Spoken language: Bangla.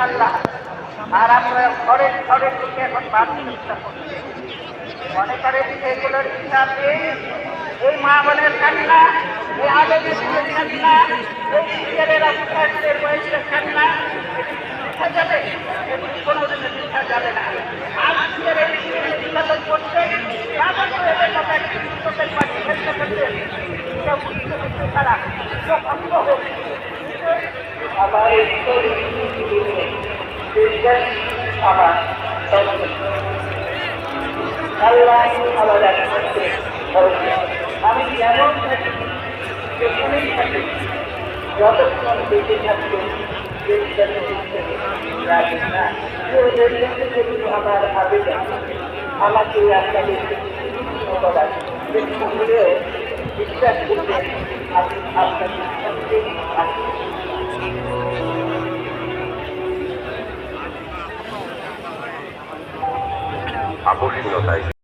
আল্লাহ। আর আমরা ঘরের ঘরের দিকে এখন বাড়তি চেষ্টা করছি, মনে করেন এগুলোর হিসাবে এই মা বোনের কান্না, এই আবেগের কান্না, এই সিরিয়ালের অফিসারদের বয়সের কান্না দেখা যাবে, কোনোদিনে দেখা যাবে না। আজকের এই নির্বাচন করতে তারা হোক আমার আমার আল্লাহ আলাদা করতে আমি যেমন থাকি যেখানেই থাকি যতক্ষণ বেঁচে থাকবো আমার আবেদন আমাকে আপনাদের বিশ্বাস করতে আমি আপনাদের আকর্ষণীয়তায়